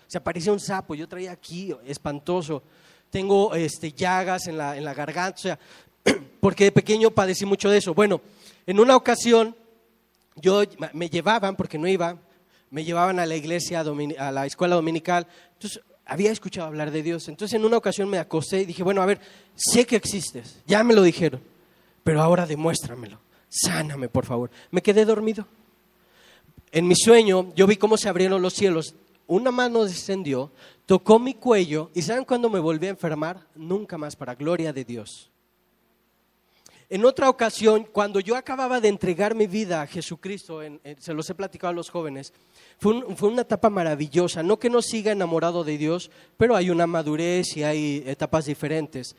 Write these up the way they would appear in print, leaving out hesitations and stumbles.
Se aparecía un sapo, yo traía aquí, espantoso. Tengo llagas en la garganta, o sea, porque de pequeño padecí mucho de eso. Bueno, en una ocasión me llevaban, porque no iba, me llevaban a la iglesia, a la escuela dominical. Entonces había escuchado hablar de Dios. Entonces en una ocasión me acosté y dije, bueno, a ver, sé que existes, ya me lo dijeron, pero ahora demuéstramelo, sáname por favor. Me quedé dormido. En mi sueño yo vi cómo se abrieron los cielos, una mano descendió, tocó mi cuello y ¿saben cuándo me volví a enfermar? Nunca más, para gloria de Dios. En otra ocasión, cuando yo acababa de entregar mi vida a Jesucristo, se los he platicado a los jóvenes, fue una etapa maravillosa. No que no siga enamorado de Dios, pero hay una madurez y hay etapas diferentes.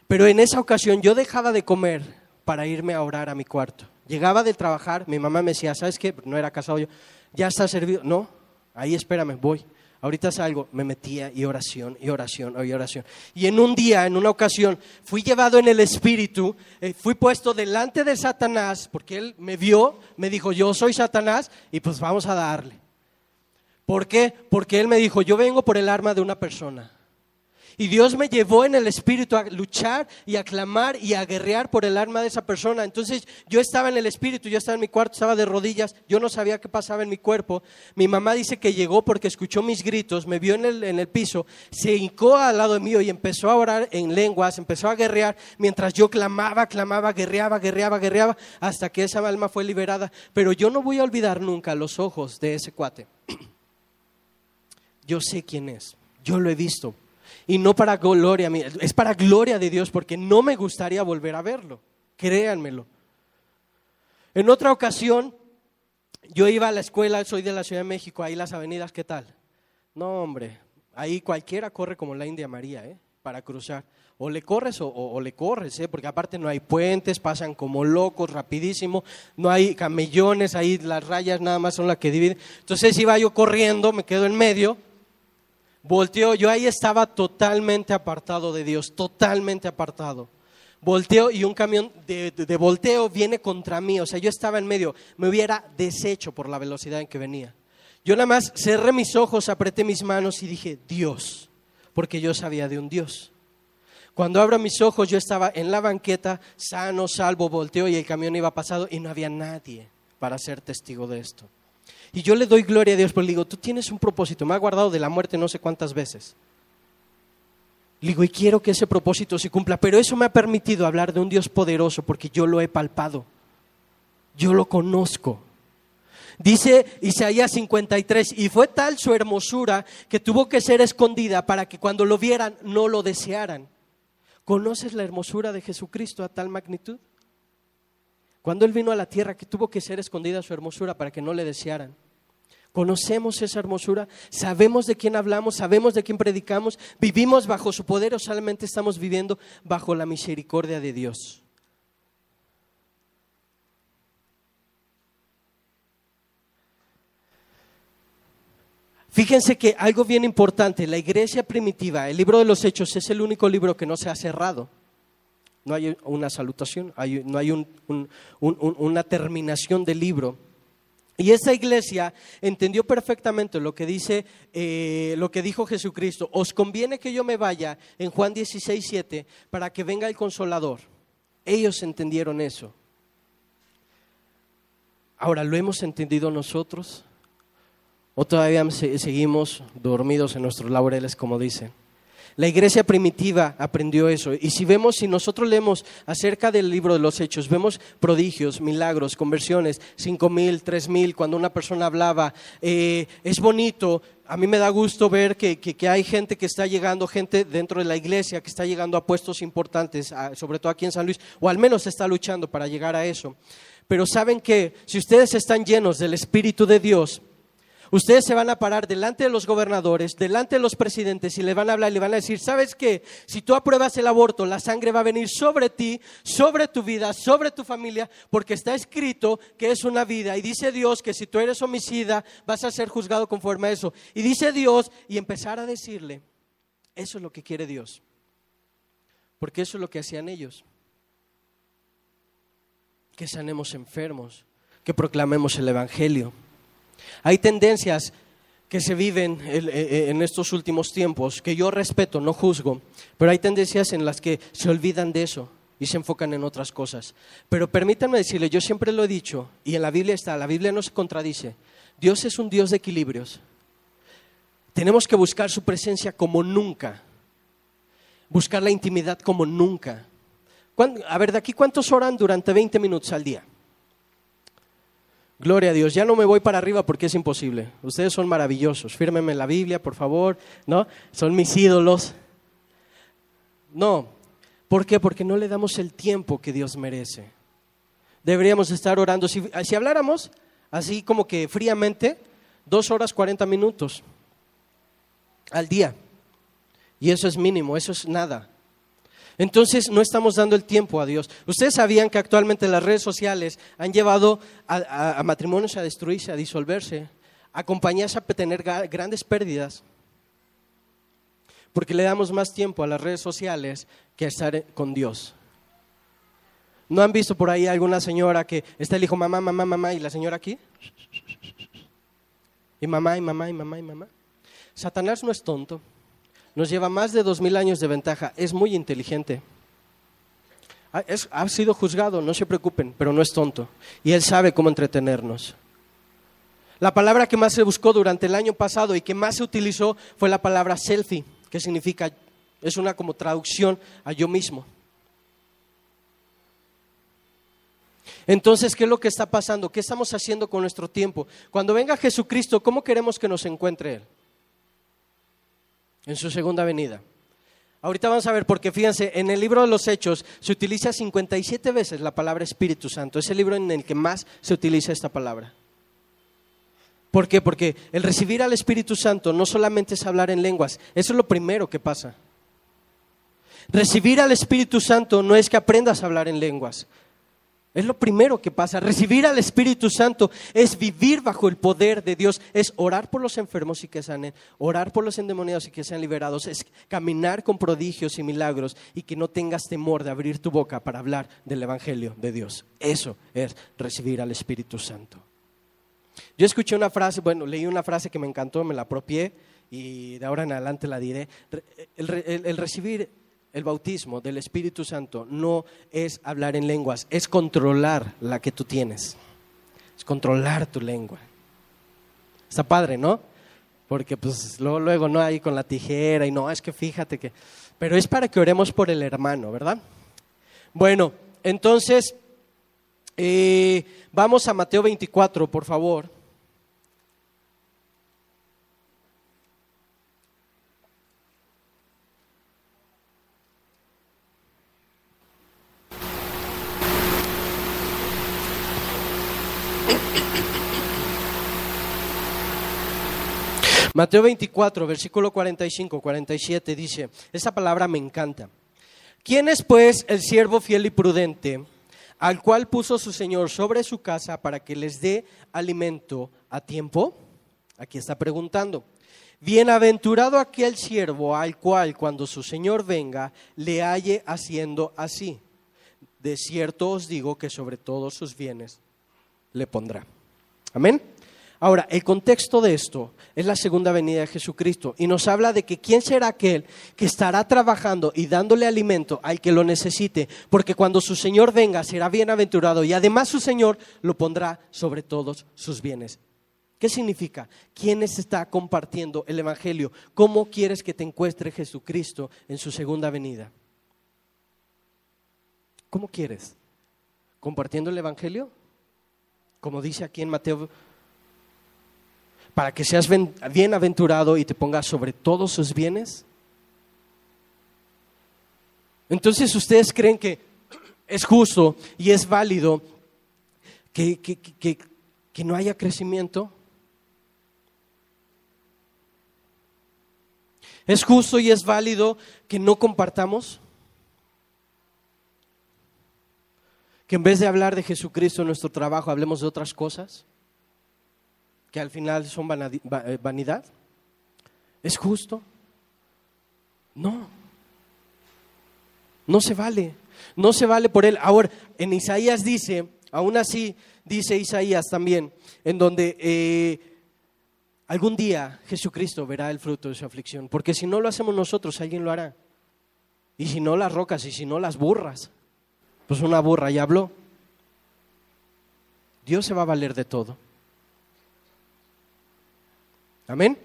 Pero en esa ocasión yo dejaba de comer para irme a orar a mi cuarto. Llegaba de trabajar, mi mamá me decía, ¿sabes qué? No era casado yo, ¿ya está servido? No, ahí espérame, voy. Ahorita salgo, me metía y oración, y oración, y oración. Y en un día, en una ocasión, fui llevado en el espíritu, fui puesto delante de Satanás, porque él me vio, me dijo, yo soy Satanás, y pues vamos a darle. ¿Por qué? Porque él me dijo, yo vengo por el arma de una persona. Y Dios me llevó en el espíritu a luchar y a clamar y a guerrear por el alma de esa persona. Entonces yo estaba en el espíritu, yo estaba en mi cuarto, estaba de rodillas, yo no sabía qué pasaba en mi cuerpo. Mi mamá dice que llegó porque escuchó mis gritos, me vio en el piso, se hincó al lado mío y empezó a orar en lenguas, empezó a guerrear mientras yo clamaba, guerreaba, hasta que esa alma fue liberada. Pero yo no voy a olvidar nunca los ojos de ese cuate. Yo sé quién es, yo lo he visto. Y no para gloria mía, es para gloria de Dios, porque no me gustaría volver a verlo, créanmelo. En otra ocasión, yo iba a la escuela, soy de la Ciudad de México, ahí las avenidas, ¿qué tal? No, hombre, ahí cualquiera corre como la India María, para cruzar. O le corres o le corres, porque aparte no hay puentes, pasan como locos, rapidísimo, no hay camellones, ahí las rayas nada más son las que dividen. Entonces iba yo corriendo, me quedo en medio. Volteo, yo ahí estaba totalmente apartado de Dios, totalmente apartado. Volteo y un camión de volteo viene contra mí, o sea, yo estaba en medio, me hubiera deshecho por la velocidad en que venía. Yo nada más cerré mis ojos, apreté mis manos y dije, Dios, porque yo sabía de un Dios. Cuando abro mis ojos, yo estaba en la banqueta, sano, salvo, volteo y el camión iba pasado y no había nadie para ser testigo de esto. Y yo le doy gloria a Dios, porque le digo, tú tienes un propósito, me ha guardado de la muerte no sé cuántas veces. Le digo, y quiero que ese propósito se cumpla, pero eso me ha permitido hablar de un Dios poderoso, porque yo lo he palpado, yo lo conozco. Dice Isaías 53, y fue tal su hermosura que tuvo que ser escondida para que cuando lo vieran no lo desearan. ¿Conoces la hermosura de Jesucristo a tal magnitud? Cuando Él vino a la tierra, que tuvo que ser escondida su hermosura para que no le desearan. ¿Conocemos esa hermosura? ¿Sabemos de quién hablamos? ¿Sabemos de quién predicamos? ¿Vivimos bajo su poder o solamente estamos viviendo bajo la misericordia de Dios? Fíjense que algo bien importante, la iglesia primitiva, el libro de los Hechos es el único libro que no se ha cerrado. No hay una salutación, no hay una terminación del libro. Y esa iglesia entendió perfectamente lo que dijo Jesucristo. Os conviene que yo me vaya, en Juan 16:7, para que venga el Consolador. Ellos entendieron eso. Ahora, ¿lo hemos entendido nosotros? ¿O todavía seguimos dormidos en nuestros laureles, como dicen? La iglesia primitiva aprendió eso. Y si nosotros leemos acerca del libro de los Hechos, vemos prodigios, milagros, conversiones, 5,000, 3,000, cuando una persona hablaba. Es bonito, a mí me da gusto ver que hay gente que está llegando, gente dentro de la iglesia que está llegando a puestos importantes, sobre todo aquí en San Luis, o al menos está luchando para llegar a eso. Pero saben que si ustedes están llenos del Espíritu de Dios, ustedes se van a parar delante de los gobernadores, delante de los presidentes y le van a hablar y le van a decir, ¿sabes qué? Si tú apruebas el aborto, la sangre va a venir sobre ti, sobre tu vida, sobre tu familia, porque está escrito que es una vida. Y dice Dios que si tú eres homicida, vas a ser juzgado conforme a eso. Y dice Dios, y empezar a decirle, eso es lo que quiere Dios. Porque eso es lo que hacían ellos. Que sanemos enfermos, que proclamemos el evangelio. Hay tendencias que se viven en estos últimos tiempos, que yo respeto, no juzgo, pero hay tendencias en las que se olvidan de eso y se enfocan en otras cosas. Pero permítanme decirle, yo siempre lo he dicho, y en la Biblia está, la Biblia no se contradice, Dios es un Dios de equilibrios. Tenemos que buscar su presencia como nunca, buscar la intimidad como nunca. A ver, ¿de aquí cuántos oran durante 20 minutos al día? Gloria a Dios, ya no me voy para arriba porque es imposible. Ustedes son maravillosos, fírmenme la Biblia, por favor, ¿no? Son mis ídolos. No, ¿por qué? Porque no le damos el tiempo que Dios merece. Deberíamos estar orando, si habláramos así como que fríamente, 2 horas 40 minutos al día. Y eso es mínimo, eso es nada. Entonces no estamos dando el tiempo a Dios. Ustedes sabían que actualmente las redes sociales han llevado a matrimonios a destruirse, a disolverse, a compañías a tener grandes pérdidas, porque le damos más tiempo a las redes sociales que a estar con Dios. ¿No han visto por ahí alguna señora que está el hijo mamá, mamá, mamá y la señora aquí? Y mamá, y mamá, y mamá, y mamá. Satanás no es tonto. Nos lleva más de 2000 años de ventaja, es muy inteligente. Ha sido juzgado, no se preocupen, pero no es tonto. Y él sabe cómo entretenernos. La palabra que más se buscó durante el año pasado y que más se utilizó fue la palabra selfie, que significa, es una como traducción a yo mismo. Entonces, ¿qué es lo que está pasando? ¿Qué estamos haciendo con nuestro tiempo? Cuando venga Jesucristo, ¿cómo queremos que nos encuentre Él? En su segunda venida. Ahorita vamos a ver, porque fíjense, en el libro de los Hechos se utiliza 57 veces la palabra Espíritu Santo. Es el libro en el que más se utiliza esta palabra. ¿Por qué? Porque el recibir al Espíritu Santo no solamente es hablar en lenguas, eso es lo primero que pasa. Recibir al Espíritu Santo no es que aprendas a hablar en lenguas. Es lo primero que pasa. Recibir al Espíritu Santo es vivir bajo el poder de Dios, es orar por los enfermos y que sanen, orar por los endemoniados y que sean liberados, es caminar con prodigios y milagros y que no tengas temor de abrir tu boca para hablar del Evangelio de Dios. Eso es recibir al Espíritu Santo. Yo escuché una frase, leí una frase que me encantó, me la apropié y de ahora en adelante la diré. El recibir el bautismo del Espíritu Santo no es hablar en lenguas, es controlar la que tú tienes, es controlar tu lengua. Está padre, ¿no? Porque pues luego no hay con la tijera y no, es que fíjate que... Pero es para que oremos por el hermano, ¿verdad? Bueno, entonces vamos a Mateo 24, por favor. Mateo 24, versículo 45, 47 dice, esta palabra me encanta. ¿Quién es pues el siervo fiel y prudente, al cual puso su Señor sobre su casa para que les dé alimento a tiempo? Aquí está preguntando. Bienaventurado aquel siervo al cual cuando su Señor venga le halle haciendo así. De cierto os digo que sobre todos sus bienes le pondrá. Amén. Ahora, el contexto de esto es la segunda venida de Jesucristo y nos habla de que quién será aquel que estará trabajando y dándole alimento al que lo necesite, porque cuando su Señor venga será bienaventurado y además su Señor lo pondrá sobre todos sus bienes. ¿Qué significa? ¿Quién está compartiendo el Evangelio? ¿Cómo quieres que te encuentre Jesucristo en su segunda venida? ¿Cómo quieres? ¿Compartiendo el Evangelio? Como dice aquí en Mateo, para que seas bienaventurado y te pongas sobre todos sus bienes. Entonces, ¿ustedes creen que es justo y es válido que no haya crecimiento? ¿Es justo y es válido que no compartamos? Que en vez de hablar de Jesucristo en nuestro trabajo, hablemos de otras cosas que al final son vanidad. ¿Es justo? No. No se vale. No se vale por él. Ahora, en Isaías dice, aún así dice Isaías también, en donde algún día Jesucristo verá el fruto de su aflicción, porque si no lo hacemos nosotros, alguien lo hará. Y si no las rocas, y si no las burras, pues una burra ya habló. Dios se va a valer de todo. Amén.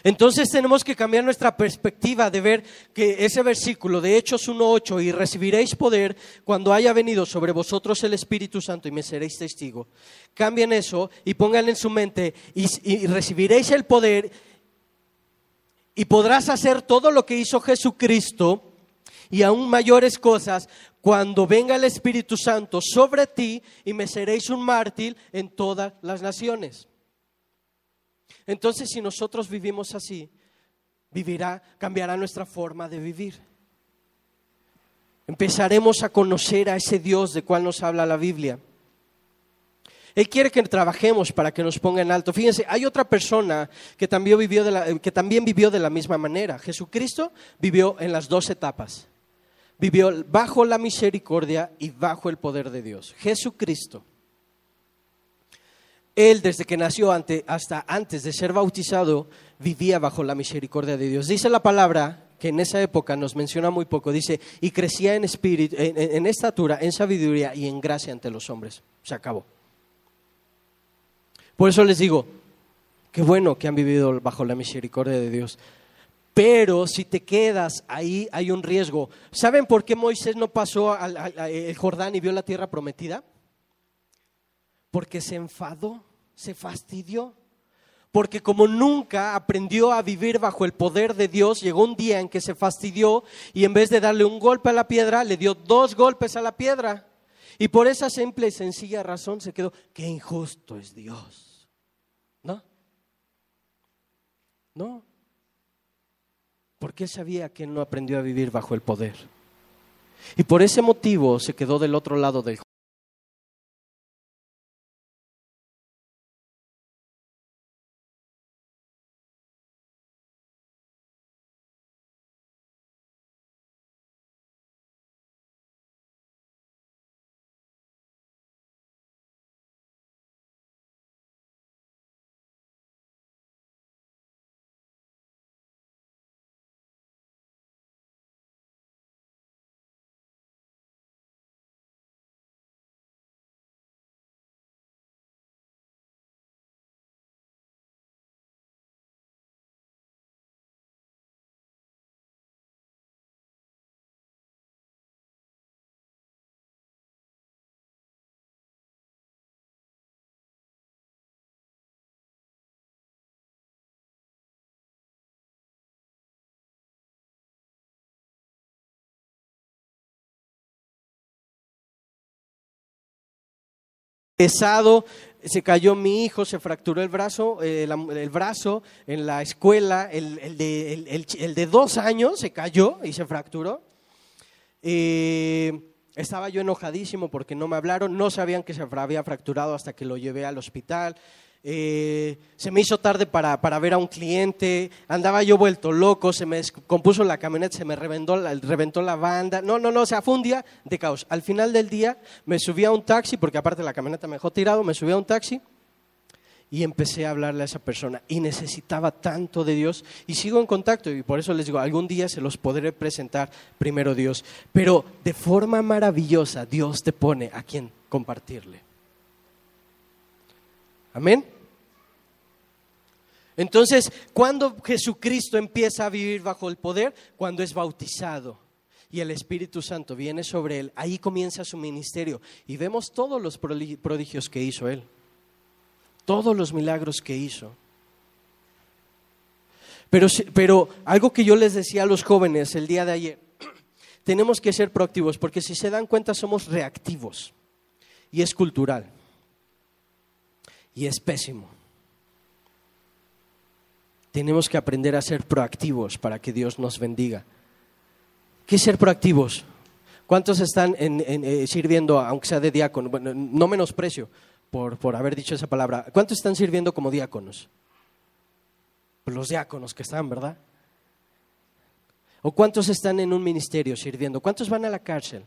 Entonces tenemos que cambiar nuestra perspectiva de ver que ese versículo de Hechos 1:8, y recibiréis poder cuando haya venido sobre vosotros el Espíritu Santo y me seréis testigo. Cambien eso y pongan en su mente y recibiréis el poder y podrás hacer todo lo que hizo Jesucristo y aún mayores cosas cuando venga el Espíritu Santo sobre ti y me seréis un mártir en todas las naciones. Entonces, si nosotros vivimos así, cambiará nuestra forma de vivir. Empezaremos a conocer a ese Dios de cual nos habla la Biblia. Él quiere que trabajemos para que nos ponga en alto. Fíjense, hay otra persona que también vivió de la misma manera. Jesucristo vivió en las dos etapas. Vivió bajo la misericordia y bajo el poder de Dios. Jesucristo. Él, desde que nació hasta antes de ser bautizado, vivía bajo la misericordia de Dios. Dice la palabra que en esa época nos menciona muy poco. Dice, y crecía en espíritu, en estatura, en sabiduría y en gracia ante los hombres. Se acabó. Por eso les digo, qué bueno que han vivido bajo la misericordia de Dios. Pero si te quedas ahí, hay un riesgo. ¿Saben por qué Moisés no pasó el Jordán y vio la tierra prometida? Porque se enfadó, se fastidió. Porque como nunca aprendió a vivir bajo el poder de Dios, llegó un día en que se fastidió y en vez de darle un golpe a la piedra, le dio 2 golpes a la piedra. Y por esa simple y sencilla razón se quedó, qué injusto es Dios. No. Porque él sabía que él no aprendió a vivir bajo el poder. Y por ese motivo se quedó del otro lado del Jordán. Pesado, se cayó mi hijo, se fracturó el brazo en la escuela, el de 2 años se cayó y se fracturó. Estaba yo enojadísimo porque no me hablaron, no sabían que se había fracturado hasta que lo llevé al hospital. Se me hizo tarde para ver a un cliente, andaba yo vuelto loco, se me descompuso la camioneta, se me reventó la banda, no, o sea, fue un día de caos. Al final del día me subí a un taxi, porque aparte la camioneta me dejó tirado, me subí a un taxi y empecé a hablarle a esa persona y necesitaba tanto de Dios y sigo en contacto y por eso les digo, algún día se los podré presentar primero Dios, pero de forma maravillosa Dios te pone a quien compartirle. Amén. Entonces, ¿cuándo Jesucristo empieza a vivir bajo el poder? Cuando es bautizado y el Espíritu Santo viene sobre él. Ahí comienza su ministerio y vemos todos los prodigios que hizo él, todos los milagros que hizo. Pero algo que yo les decía a los jóvenes el día de ayer, tenemos que ser proactivos porque si se dan cuenta somos reactivos y es cultural y es pésimo. Tenemos que aprender a ser proactivos para que Dios nos bendiga. ¿Qué es ser proactivos? ¿Cuántos están sirviendo, aunque sea de diácono? Bueno, no menosprecio por haber dicho esa palabra. ¿Cuántos están sirviendo como diáconos? Pues los diáconos que están, ¿verdad? ¿O cuántos están en un ministerio sirviendo? ¿Cuántos van a la cárcel?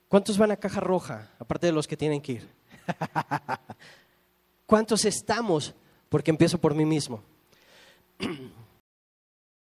¿Cuántos van a Caja Roja? Aparte de los que tienen que ir. ¿Cuántos estamos porque empiezo por mí mismo.